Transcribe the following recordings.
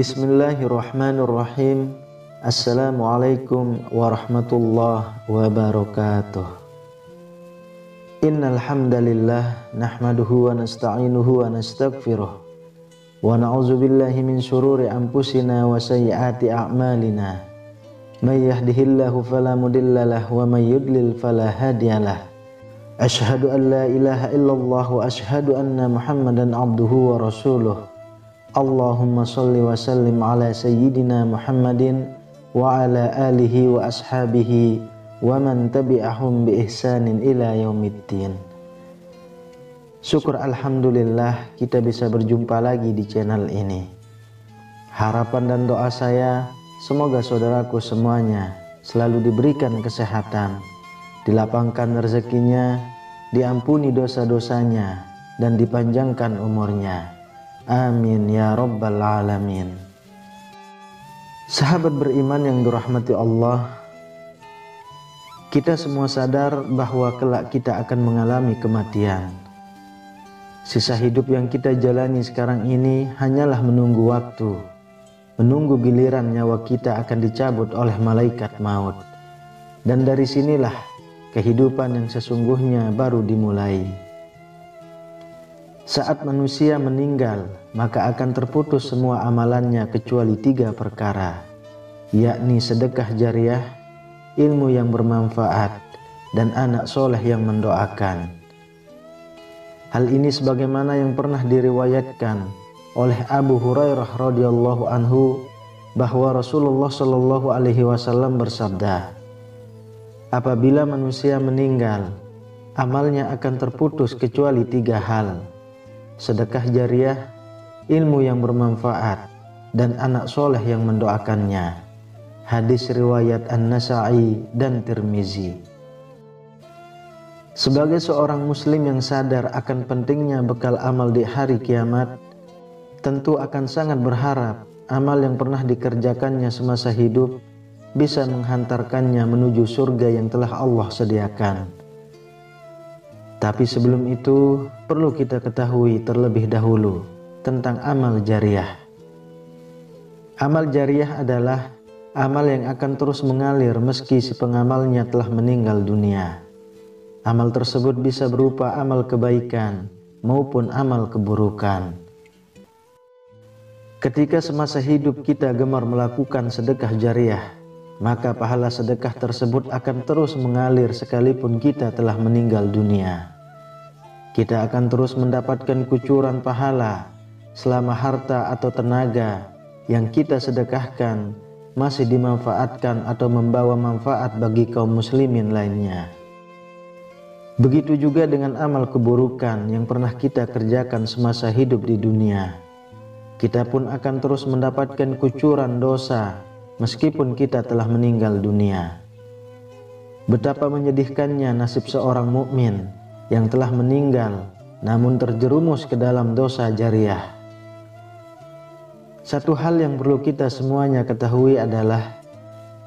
Bismillahirrahmanirrahim. Assalamualaikum warahmatullahi wabarakatuh. Innal hamdalillah nahmaduhu wa nasta'inuhu wa nastaghfiruh wa na'udzu billahi min syururi anfusina wa sayyiati a'malina. May yahdihillahu fala mudhillalah wa may yudlil fala hadiyalah. Asyhadu an la ilaha illallah wa asyhadu anna Muhammadan abduhu wa rasuluh. Allahumma salli wa sallim ala sayyidina Muhammadin wa ala alihi wa ashabihi wa man tabi'ahum bi ihsanin ila yaumiddin. Syukur alhamdulillah kita bisa berjumpa lagi di channel ini. Harapan dan doa saya semoga saudaraku semuanya selalu diberikan kesehatan, dilapangkan rezekinya, diampuni dosa-dosanya, dan dipanjangkan umurnya. Amin ya rabbal alamin. Sahabat beriman yang dirahmati Allah, kita semua sadar bahwa kelak kita akan mengalami kematian. Sisa hidup yang kita jalani sekarang ini hanyalah menunggu waktu, menunggu giliran nyawa kita akan dicabut oleh malaikat maut. Dan dari sinilah kehidupan yang sesungguhnya baru dimulai. Saat manusia meninggal, maka akan terputus semua amalannya kecuali 3 perkara, yakni sedekah jariah, ilmu yang bermanfaat, dan anak soleh yang mendoakan. Hal ini sebagaimana yang pernah diriwayatkan oleh Abu Hurairah radhiyallahu anhu bahwa Rasulullah shallallahu alaihi wasallam bersabda, apabila manusia meninggal, amalnya akan terputus kecuali 3 hal: sedekah jariah, ilmu yang bermanfaat, dan anak soleh yang mendoakannya. Hadis riwayat An-Nasa'i dan Tirmizi. Sebagai seorang muslim yang sadar akan pentingnya bekal amal di hari kiamat, tentu akan sangat berharap amal yang pernah dikerjakannya semasa hidup bisa menghantarkannya menuju surga yang telah Allah sediakan. Tapi sebelum itu perlu kita ketahui terlebih dahulu tentang amal jariah. Amal jariah adalah amal yang akan terus mengalir meski si pengamalnya telah meninggal dunia. Amal tersebut bisa berupa amal kebaikan maupun amal keburukan. Ketika semasa hidup kita gemar melakukan sedekah jariah, maka pahala sedekah tersebut akan terus mengalir sekalipun kita telah meninggal dunia. Kita akan terus mendapatkan kucuran pahala selama harta atau tenaga yang kita sedekahkan masih dimanfaatkan atau membawa manfaat bagi kaum muslimin lainnya. Begitu juga dengan amal keburukan yang pernah kita kerjakan semasa hidup di dunia. Kita pun akan terus mendapatkan kucuran dosa meskipun kita telah meninggal dunia. Betapa menyedihkannya nasib seorang mukmin yang telah meninggal namun terjerumus ke dalam dosa jariah. Satu hal yang perlu kita semuanya ketahui adalah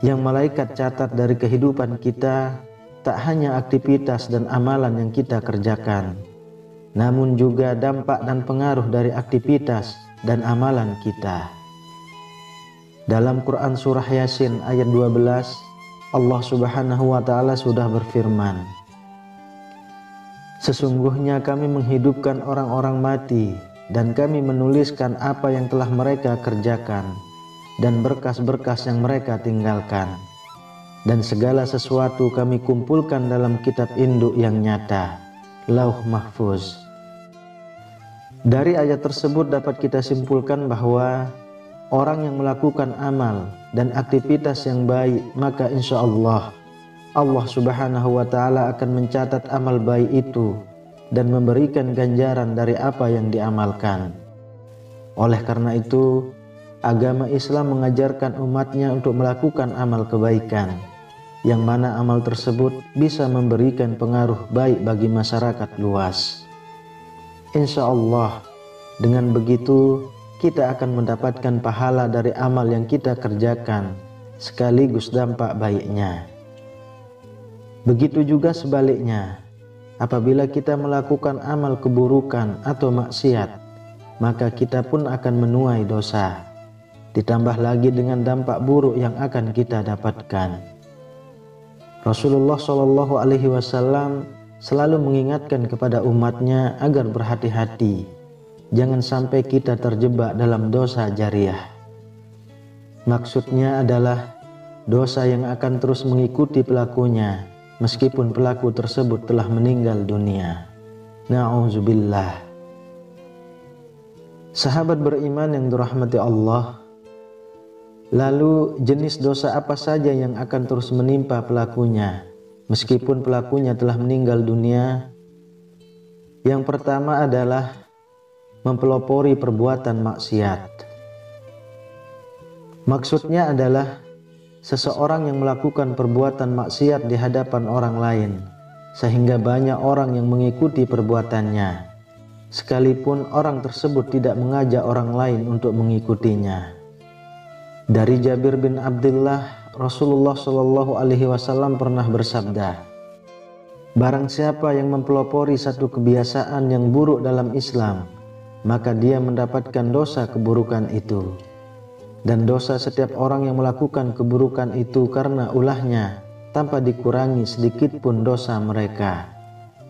yang malaikat catat dari kehidupan kita tak hanya aktivitas dan amalan yang kita kerjakan, namun juga dampak dan pengaruh dari aktivitas dan amalan kita. Dalam Quran surah Yasin ayat 12, Allah Subhanahu wa taala sudah berfirman, sesungguhnya kami menghidupkan orang-orang mati dan kami menuliskan apa yang telah mereka kerjakan dan berkas-berkas yang mereka tinggalkan. Dan segala sesuatu kami kumpulkan dalam kitab induk yang nyata, Lauh Mahfuz. Dari ayat tersebut dapat kita simpulkan bahwa orang yang melakukan amal dan aktivitas yang baik, maka insya Allah Subhanahu wa ta'ala akan mencatat amal baik itu dan memberikan ganjaran dari apa yang diamalkan. Oleh karena itu, agama Islam mengajarkan umatnya untuk melakukan amal kebaikan, yang mana amal tersebut bisa memberikan pengaruh baik bagi masyarakat luas. Insya Allah, dengan begitu kita akan mendapatkan pahala dari amal yang kita kerjakan sekaligus dampak baiknya. Begitu juga sebaliknya, apabila kita melakukan amal keburukan atau maksiat, maka kita pun akan menuai dosa. ditambah lagi dengan dampak buruk yang akan kita dapatkan. Rasulullah Shallallahu Alaihi Wasallam selalu mengingatkan kepada umatnya agar berhati-hati, jangan sampai kita terjebak dalam dosa jariah. Maksudnya adalah dosa yang akan terus mengikuti pelakunya meskipun pelaku tersebut telah meninggal dunia. Na'udzubillah. Sahabat beriman yang dirahmati Allah, lalu jenis dosa apa saja yang akan terus menimpa pelakunya meskipun pelakunya telah meninggal dunia? Yang pertama adalah mempelopori perbuatan maksiat. Maksudnya adalah seseorang yang melakukan perbuatan maksiat di hadapan orang lain sehingga banyak orang yang mengikuti perbuatannya, sekalipun orang tersebut tidak mengajak orang lain untuk mengikutinya. Dari Jabir bin Abdullah, Rasulullah Shallallahu Alaihi Wasallam pernah bersabda, barang siapa yang mempelopori satu kebiasaan yang buruk dalam Islam, maka dia mendapatkan dosa keburukan itu. Dan dosa setiap orang yang melakukan keburukan itu karena ulahnya, tanpa dikurangi sedikit pun dosa mereka.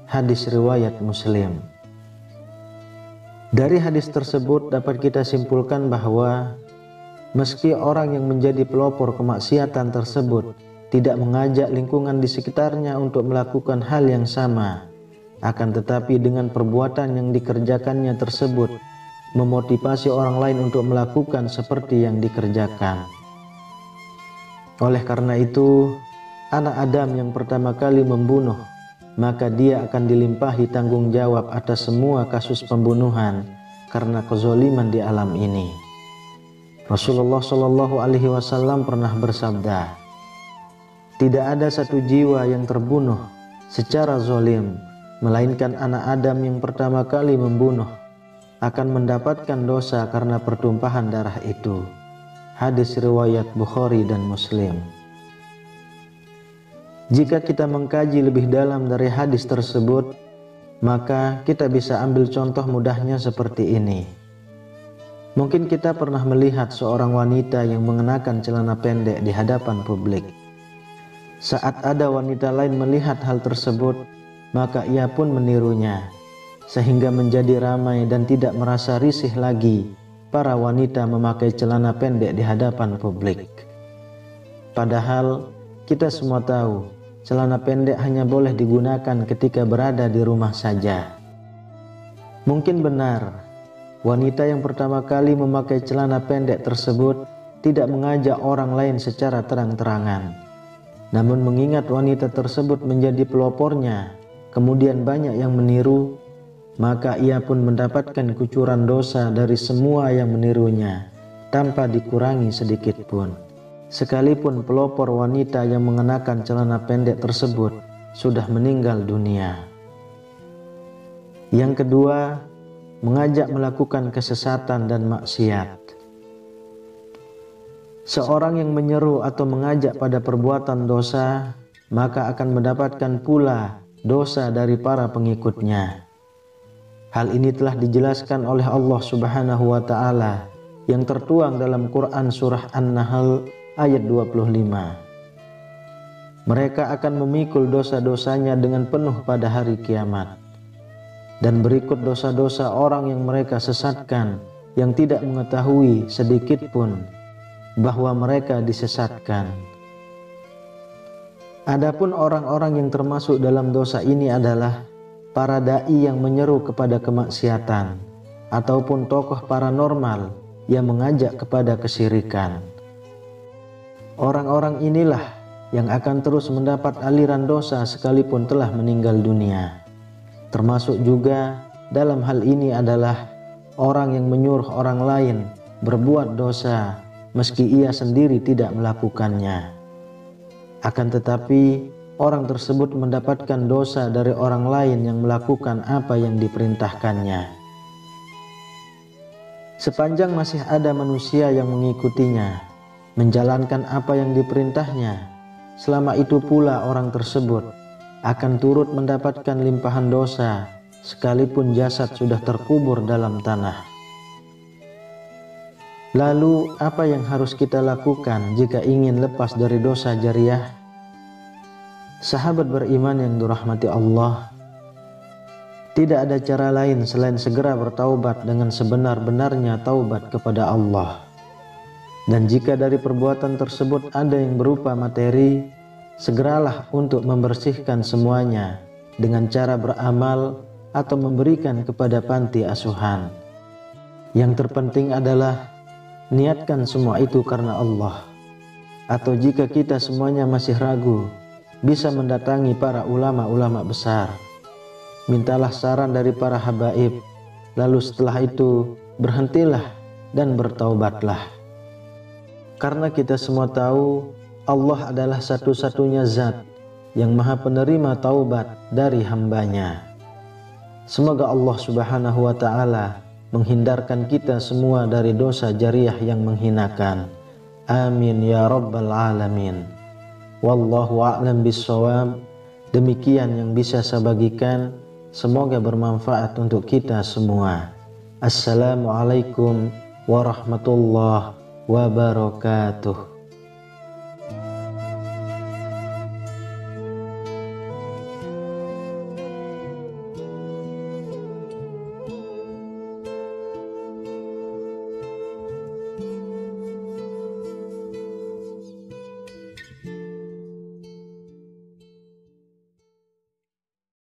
Hadis riwayat Muslim. Dari hadis tersebut dapat kita simpulkan bahwa meski orang yang menjadi pelopor kemaksiatan tersebut tidak mengajak lingkungan di sekitarnya untuk melakukan hal yang sama, akan tetapi dengan perbuatan yang dikerjakannya tersebut memotivasi orang lain untuk melakukan seperti yang dikerjakan. Oleh karena itu, anak Adam yang pertama kali membunuh, maka dia akan dilimpahi tanggung jawab atas semua kasus pembunuhan karena kezoliman di alam ini. Rasulullah Shallallahu Alaihi Wasallam pernah bersabda, tidak ada satu jiwa yang terbunuh secara zolim, melainkan anak Adam yang pertama kali membunuh akan mendapatkan dosa karena pertumpahan darah itu. Hadis riwayat Bukhari dan Muslim. Jika kita mengkaji lebih dalam dari hadis tersebut, maka kita bisa ambil contoh mudahnya seperti ini. Mungkin kita pernah melihat seorang wanita yang mengenakan celana pendek di hadapan publik. Saat ada wanita lain melihat hal tersebut, maka ia pun menirunya, sehingga menjadi ramai dan tidak merasa risih lagi para wanita memakai celana pendek di hadapan publik. Padahal kita semua tahu celana pendek hanya boleh digunakan ketika berada di rumah saja. Mungkin benar wanita yang pertama kali memakai celana pendek tersebut tidak mengajak orang lain secara terang-terangan. Namun mengingat wanita tersebut menjadi pelopornya, kemudian banyak yang meniru, maka ia pun mendapatkan kucuran dosa dari semua yang menirunya tanpa dikurangi sedikit pun. Sekalipun pelopor wanita yang mengenakan celana pendek tersebut sudah meninggal dunia. Yang kedua, mengajak melakukan kesesatan dan maksiat. Seorang yang menyeru atau mengajak pada perbuatan dosa, maka akan mendapatkan pula dosa dari para pengikutnya. Hal ini telah dijelaskan oleh Allah Subhanahu wa Ta'ala yang tertuang dalam Quran Surah An-Nahl ayat 25. Mereka akan memikul dosa-dosanya dengan penuh pada hari kiamat. Dan berikut dosa-dosa orang yang mereka sesatkan, yang tidak mengetahui sedikit pun bahwa mereka disesatkan. Adapun orang-orang yang termasuk dalam dosa ini adalah para dai yang menyeru kepada kemaksiatan, ataupun tokoh paranormal yang mengajak kepada kesyirikan. Orang-orang inilah yang akan terus mendapat aliran dosa sekalipun telah meninggal dunia. Termasuk juga dalam hal ini adalah orang yang menyuruh orang lain berbuat dosa meski ia sendiri tidak melakukannya. Akan tetapi orang tersebut mendapatkan dosa dari orang lain yang melakukan apa yang diperintahkannya. Sepanjang masih ada manusia yang mengikutinya, menjalankan apa yang diperintahnya, selama itu pula orang tersebut akan turut mendapatkan limpahan dosa sekalipun jasad sudah terkubur dalam tanah. Lalu apa yang harus kita lakukan jika ingin lepas dari dosa jariah? Sahabat beriman yang dirahmati Allah, tidak ada cara lain selain segera bertaubat dengan sebenar-benarnya taubat kepada Allah. Dan jika dari perbuatan tersebut ada yang berupa materi, segeralah untuk membersihkan semuanya dengan cara beramal atau memberikan kepada panti asuhan. Yang terpenting adalah niatkan semua itu karena Allah. Atau jika kita semuanya masih ragu, bisa mendatangi para ulama-ulama besar. Mintalah saran dari para habaib, lalu setelah itu berhentilah dan bertaubatlah. Karena kita semua tahu Allah adalah satu-satunya zat yang maha penerima taubat dari hambanya. Semoga Allah subhanahu wa ta'ala menghindarkan kita semua dari dosa jariah yang menghinakan. Amin ya rabbal alamin. Wallahu a'lam bissawab. Demikian yang bisa saya bagikan, semoga bermanfaat untuk kita semua. Assalamualaikum warahmatullahi wabarakatuh.